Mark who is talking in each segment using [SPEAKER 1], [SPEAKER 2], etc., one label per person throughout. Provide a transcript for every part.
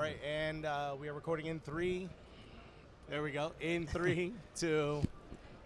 [SPEAKER 1] right, and we are recording in 3. There we go. In 3, 2.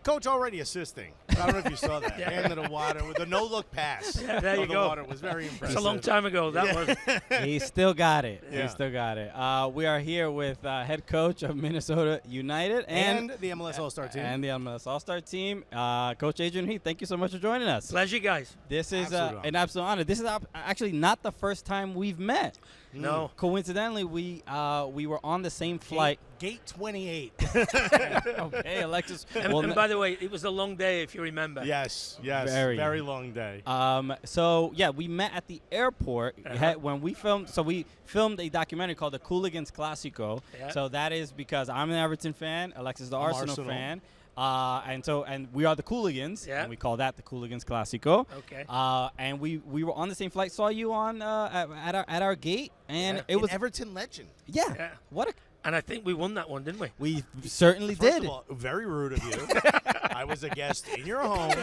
[SPEAKER 1] Coach already assisting. I don't know if you saw that. Hand to the water with the no-look pass.
[SPEAKER 2] Yeah, there you
[SPEAKER 1] the
[SPEAKER 2] go.
[SPEAKER 1] Water was very impressive.
[SPEAKER 2] It's a long time ago. That was.
[SPEAKER 3] He still got it.
[SPEAKER 1] Yeah.
[SPEAKER 3] He still got it. We are here with head coach of Minnesota United
[SPEAKER 1] and the MLS All-Star team.
[SPEAKER 3] And the MLS All-Star team, Coach Adrian Heath. Thank you so much for joining us.
[SPEAKER 2] Pleasure, guys.
[SPEAKER 3] This is
[SPEAKER 1] Absolute
[SPEAKER 3] an absolute honor. This is actually not the first time we've met.
[SPEAKER 2] No.
[SPEAKER 3] Coincidentally, we were on the same flight.
[SPEAKER 1] Gate 28.
[SPEAKER 3] Okay, Alexis.
[SPEAKER 2] And by the way, it was a long day, if you remember.
[SPEAKER 1] Yes.
[SPEAKER 3] Very
[SPEAKER 1] long day.
[SPEAKER 3] So yeah, we met at the airport when we filmed. So we filmed a documentary called The Cooligans Classico.
[SPEAKER 2] Yeah.
[SPEAKER 3] So that is because I'm an Everton fan, Alexis the Arsenal fan. And we are the Cooligans, and we call that the Cooligans Classico.
[SPEAKER 2] Okay.
[SPEAKER 3] And we were on the same flight. Saw you on at our gate, and it was
[SPEAKER 1] An Everton legend.
[SPEAKER 3] Yeah.
[SPEAKER 2] And I think we won that one, didn't we?
[SPEAKER 3] We certainly
[SPEAKER 1] First
[SPEAKER 3] did.
[SPEAKER 1] of all, very rude of you. I was a guest in your home.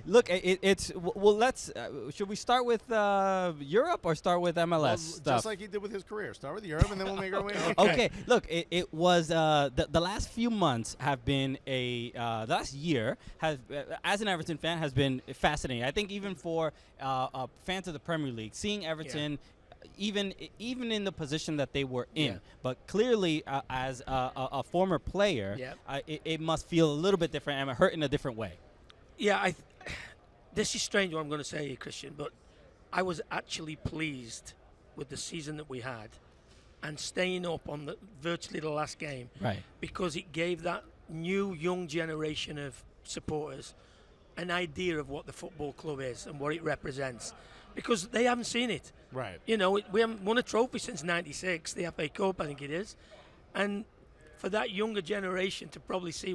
[SPEAKER 3] Look, let's. Should we start with Europe or start with MLS stuff?
[SPEAKER 1] Just like he did with his career. Start with Europe, and then we'll make our way.
[SPEAKER 3] Okay. Look, it was the last few months have been the last year has as an Everton fan has been fascinating. I think even for fans of the Premier League, seeing Everton. Even in the position that they were in, but clearly as a former player, it must feel a little bit different and hurt in a different way.
[SPEAKER 2] Yeah, this is strange what I'm going to say here, Christian, but I was actually pleased with the season that we had and staying up on virtually the last game,
[SPEAKER 3] right? Because
[SPEAKER 2] it gave that new young generation of supporters an idea of what the football club is and what it represents. Because they haven't seen it.
[SPEAKER 1] Right.
[SPEAKER 2] You know, we haven't won a trophy since '96, the FA Cup, I think it is. And for that younger generation to probably see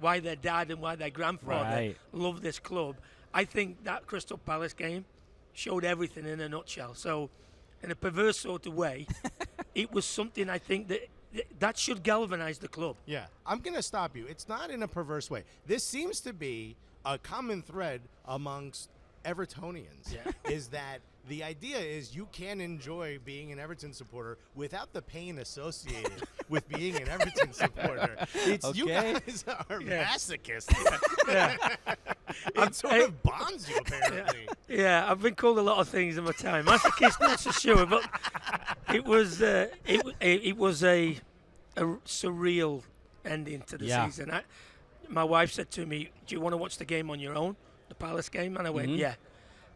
[SPEAKER 2] why their dad and why their grandfather love this club, I think that Crystal Palace game showed everything in a nutshell. So, in a perverse sort of way, it was something I think that should galvanize the club.
[SPEAKER 1] Yeah. I'm going to stop you. It's not in a perverse way. This seems to be a common thread amongst Evertonians is that the idea is you can enjoy being an Everton supporter without the pain associated with being an Everton supporter. You guys are masochists. It sort of bonds you, apparently.
[SPEAKER 2] Yeah, I've been called a lot of things in my time. Masochist, not so sure, but it was a surreal ending to the season. My wife said to me, "Do you want to watch the game on your own?" The Palace game, and I went, yeah.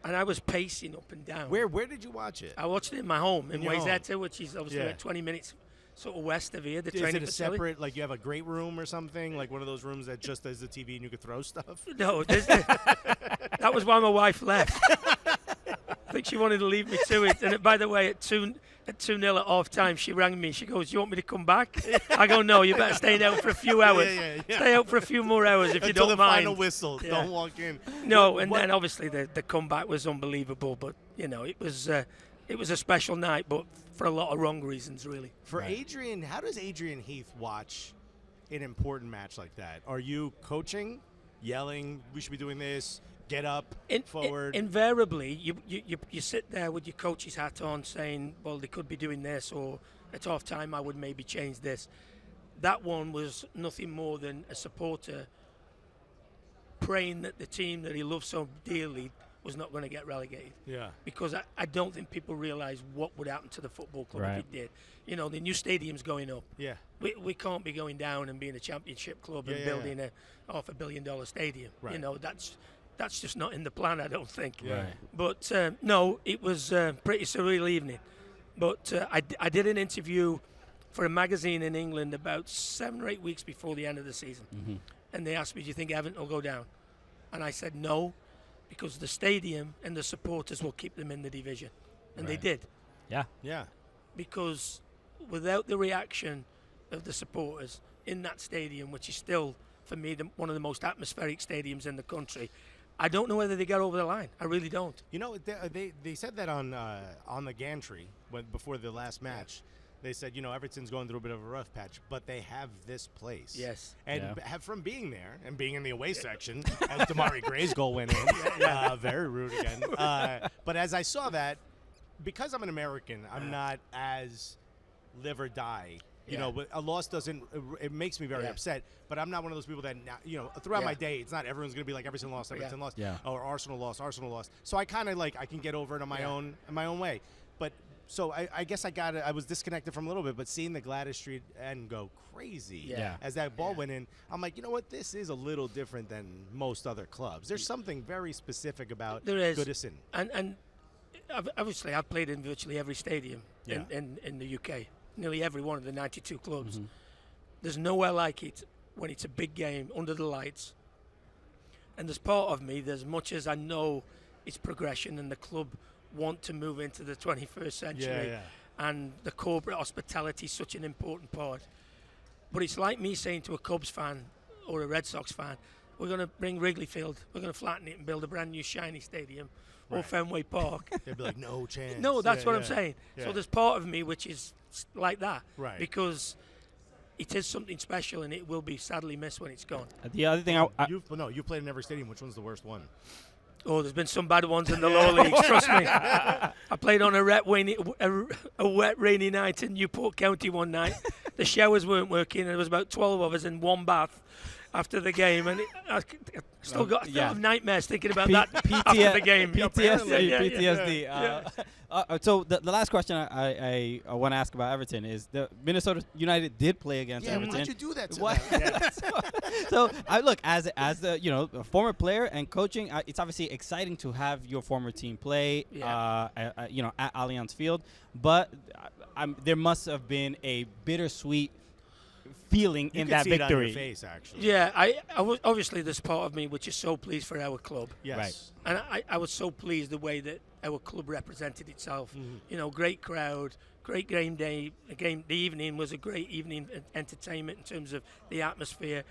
[SPEAKER 2] And I was pacing up and down.
[SPEAKER 1] Where did you watch it?
[SPEAKER 2] I watched it in my home in Wayzata, which is obviously like 20 minutes sort of west of here, the training
[SPEAKER 1] facility. Is it a
[SPEAKER 2] facility.
[SPEAKER 1] separate, like you have a great room or something? Like one of those rooms that just has the TV and you could throw stuff?
[SPEAKER 2] No, that was why my wife left. I think she wanted to leave me to it. And by the way, at 2-0 at half time, she rang me. She goes, "You want me to come back?" I go, "No, you better stay out for a few hours. Stay out for a few more hours if you don't mind."
[SPEAKER 1] Until the final whistle. Don't walk in.
[SPEAKER 2] No, and then obviously the comeback was unbelievable. But, you know, it was a special night, but for a lot of wrong reasons, really.
[SPEAKER 1] For Adrian, how does Adrian Heath watch an important match like that? Are you coaching, yelling, "We should be doing this"? Get up, forward.
[SPEAKER 2] Invariably, you sit there with your coach's hat on saying, well, they could be doing this, or at half time I would maybe change this. That one was nothing more than a supporter praying that the team that he loves so dearly was not going to get relegated.
[SPEAKER 1] Yeah.
[SPEAKER 2] Because I don't think people realise what would happen to the football club if it did. You know, the new stadium's going up.
[SPEAKER 1] Yeah.
[SPEAKER 2] We can't be going down and being a championship club and building a $500 million stadium.
[SPEAKER 1] Right.
[SPEAKER 2] You know, that's just not in the plan, I don't think.
[SPEAKER 1] Right.
[SPEAKER 2] But, no, it was a pretty surreal evening. But I did an interview for a magazine in England about 7 or 8 weeks before the end of the season. Mm-hmm. And they asked me, "Do you think Everton will go down?" And I said no, because the stadium and the supporters will keep them in the division. And they did.
[SPEAKER 3] Yeah.
[SPEAKER 1] Yeah.
[SPEAKER 2] Because without the reaction of the supporters in that stadium, which is still, for me, one of the most atmospheric stadiums in the country, I don't know whether they get over the line. I really don't.
[SPEAKER 1] You know, they said that on the gantry before the last match. They said, you know, Everton's going through a bit of a rough patch, but they have this place.
[SPEAKER 2] Yes.
[SPEAKER 1] And from being there and being in the away section, as Damari Gray's goal went in, very rude again. But as I saw that, because I'm an American, I'm not as live or die. You know, but a loss doesn't. It makes me very upset. But I'm not one of those people that throughout my day, it's not everyone's gonna be like Everton lost, or Arsenal lost. So I kind of I can get over it on my own way. But so I guess I was disconnected from a little bit. But seeing the Gladys Street end go crazy as that ball went in, I'm like, you know what? This is a little different than most other clubs. There's something very specific about Goodison.
[SPEAKER 2] And obviously, I've played in virtually every stadium in the UK. Nearly every one of the 92 clubs. Mm-hmm. There's nowhere like it when it's a big game under the lights. And there's part of me, as much as I know it's progression and the club want to move into the 21st century and the corporate hospitality is such an important part. But it's like me saying to a Cubs fan or a Red Sox fan, we're going to bring Wrigley Field, we're going to flatten it and build a brand new shiny stadium or Fenway Park.
[SPEAKER 1] They'd be like, no chance.
[SPEAKER 2] No, that's what I'm saying. Yeah. So there's part of me which is like that.
[SPEAKER 1] Right.
[SPEAKER 2] Because it is something special and it will be sadly missed when it's gone.
[SPEAKER 3] The other thing
[SPEAKER 1] you've played in every stadium. Which one's the worst one?
[SPEAKER 2] Oh, there's been some bad ones in the lower leagues, trust me. I played on a wet, rainy night in Newport County one night. The showers weren't working and there was about 12 of us in one bath after the game, and I still have nightmares thinking about that after the game.
[SPEAKER 3] PTSD. So the last question I want to ask about Everton is the Minnesota United did play against Everton.
[SPEAKER 1] Why'd you do that to them?
[SPEAKER 3] So I look as the a former player and coaching. It's obviously exciting to have your former team play at Allianz Field, but there must have been a bittersweet feeling in that victory.
[SPEAKER 1] On your face, actually.
[SPEAKER 2] Yeah, I was, obviously there's part of me which is so pleased for our club.
[SPEAKER 1] Yes.
[SPEAKER 3] Right.
[SPEAKER 2] And I was so pleased the way that our club represented itself. Mm-hmm. Great crowd, great game day. The evening was a great evening entertainment in terms of the atmosphere.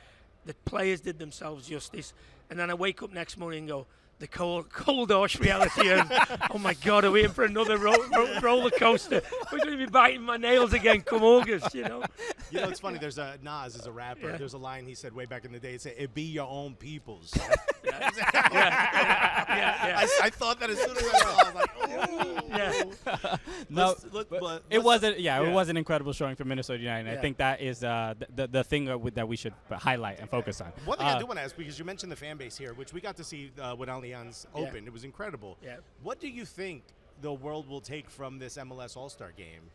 [SPEAKER 2] The players did themselves justice. And then I wake up next morning and go, the cold harsh reality of, oh my God, are we in for another roller coaster? We're going to be biting my nails again come August,
[SPEAKER 1] It's funny. There's Nas is a rapper. There's a line he said way back in the day. It said, "It be your own people's." I thought that as soon as I saw it, I was like, "Oh."
[SPEAKER 3] No, it wasn't. It was an incredible showing for Minnesota United. Yeah. I think that is the thing that we should highlight and focus on.
[SPEAKER 1] One thing I do want to ask, because you mentioned the fan base here, which we got to see when Allianz opened. It was incredible. Yeah. What do you think the world will take from this MLS All-Star game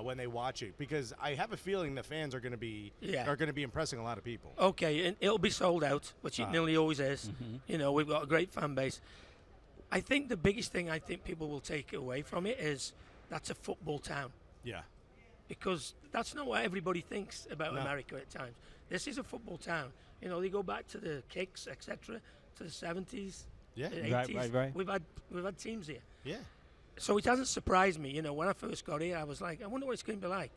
[SPEAKER 1] when they watch it? Because I have a feeling the fans are going to be impressing a lot of people.
[SPEAKER 2] Okay, and it'll be sold out, which it nearly always is. Mm-hmm. We've got a great fan base. I think the biggest thing I think people will take away from it is that's a football town.
[SPEAKER 1] Yeah.
[SPEAKER 2] Because that's not what everybody thinks about America at times. This is a football town. They go back to the kicks, etc., to the 70s, the 80s.
[SPEAKER 3] Right.
[SPEAKER 2] We've had teams here.
[SPEAKER 1] Yeah.
[SPEAKER 2] So it hasn't surprised me. When I first got here, I was like, I wonder what it's going to be like.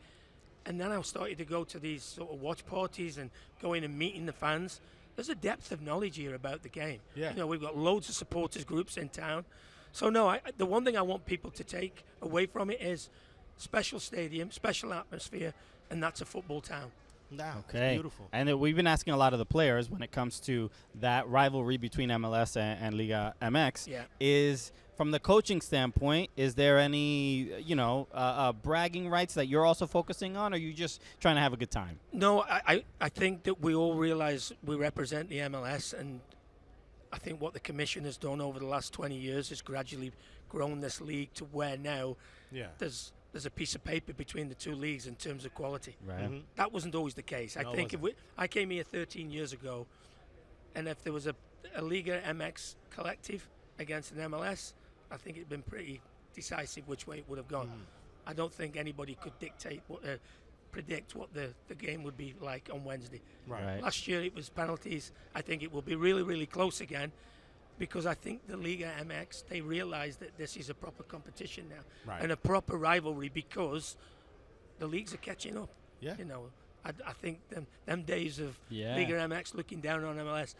[SPEAKER 2] And then I started to go to these sort of watch parties and go in and meeting the fans. There's a depth of knowledge here about the game. Yeah. We've got loads of supporters groups in town. So the one thing I want people to take away from it is special stadium, special atmosphere, and that's a football town.
[SPEAKER 3] Okay.
[SPEAKER 1] It's beautiful.
[SPEAKER 3] And we've been asking a lot of the players when it comes to that rivalry between MLS and Liga MX.
[SPEAKER 2] Yeah.
[SPEAKER 3] Is from the coaching standpoint, is there any bragging rights that you're also focusing on, or are you just trying to have a good time?
[SPEAKER 2] No, I think that we all realize we represent the MLS, and I think what the commission has done over the last 20 years is gradually grown this league to where now there's a piece of paper between the two leagues in terms of quality.
[SPEAKER 3] Right. Mm-hmm.
[SPEAKER 2] That wasn't always the case. I think I came here 13 years ago, and if there was a Liga MX collective against an MLS, I think it'd been pretty decisive which way it would have gone. I don't think anybody could predict what the game would be like on Wednesday.
[SPEAKER 3] Right.
[SPEAKER 2] Last year it was penalties. I think it will be really, really close again, because I think the Liga MX, they realize that this is a proper competition now and a proper rivalry, because the leagues are catching up.
[SPEAKER 1] Yeah.
[SPEAKER 2] I think them days of Liga MX looking down on MLS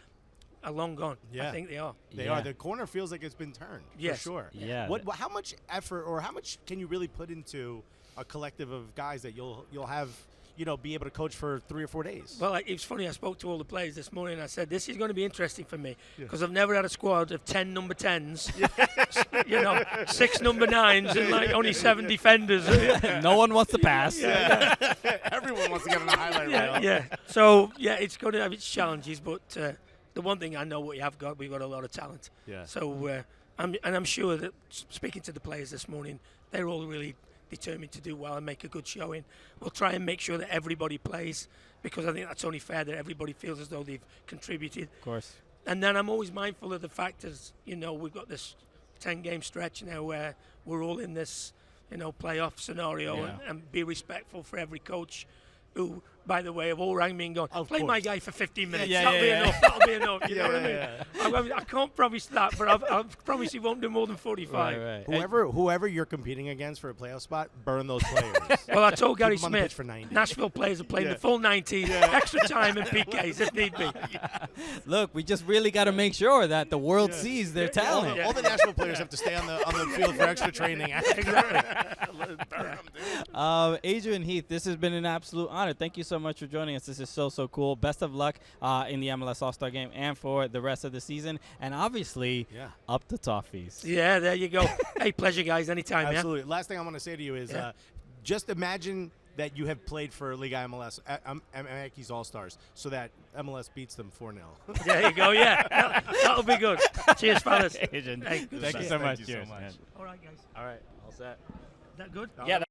[SPEAKER 2] are long gone.
[SPEAKER 1] Yeah.
[SPEAKER 2] I think they are.
[SPEAKER 1] They are. The corner feels like it's been turned.
[SPEAKER 2] Yes.
[SPEAKER 1] For sure.
[SPEAKER 3] Yeah.
[SPEAKER 1] How much effort or how much can you really put into a collective of guys that you'll have be able to coach for 3 or 4 days.
[SPEAKER 2] Well, it was funny. I spoke to all the players this morning. And I said, this is going to be interesting for me because I've never had a squad of 10 number 10s, 6 number 9s, and like only 7 defenders.
[SPEAKER 3] No one wants to pass.
[SPEAKER 1] Everyone wants to get on a highlight reel.
[SPEAKER 2] Yeah. So, it's going to have its challenges, but the one thing I know we've got a lot of talent.
[SPEAKER 1] Yeah.
[SPEAKER 2] So, I'm sure that speaking to the players this morning, they're all really determined to do well and make a good showing. We'll try and make sure that everybody plays because I think that's only fair that everybody feels as though they've contributed.
[SPEAKER 3] Of course.
[SPEAKER 2] And then I'm always mindful of the fact as, we've got this 10-game stretch now where we're all in this, playoff scenario and be respectful for every coach who, by the way, have all rang me and gone, play my guy for 15 minutes. That'll be enough. That'll be enough. You know what I mean? I can't promise that, but I'll promise he won't do more than 45.
[SPEAKER 3] Right.
[SPEAKER 1] Whoever you're competing against for a playoff spot, burn those players.
[SPEAKER 2] Well, I told Gary
[SPEAKER 1] Keep them on the pitch
[SPEAKER 2] Smith,
[SPEAKER 1] for 90.
[SPEAKER 2] Nashville players are playing the full 90, extra time and PKs if need be.
[SPEAKER 3] Look, we just really got to make sure that the world sees their talent.
[SPEAKER 1] All the Nashville players have to stay on the field for extra training.
[SPEAKER 3] Adrian Heath, this has been an absolute honor. Thank you so much for joining us. This is so cool. Best of luck in the MLS All-Star Game and for the rest of the season. And obviously, up the toffees.
[SPEAKER 2] Yeah, there you go. Hey, pleasure, guys. Anytime,
[SPEAKER 1] Absolutely. Last thing I want to say to you is just imagine that you have played for Liga MLS, Yankees All-Stars, so that MLS beats them 4-0.
[SPEAKER 2] There you go, That'll be good. Cheers, fellas.
[SPEAKER 3] Adrian,
[SPEAKER 2] Hey,
[SPEAKER 3] thank you so much.
[SPEAKER 1] Thank you so much.
[SPEAKER 2] All right, guys.
[SPEAKER 3] All right, all set.
[SPEAKER 2] That good?
[SPEAKER 3] Yeah.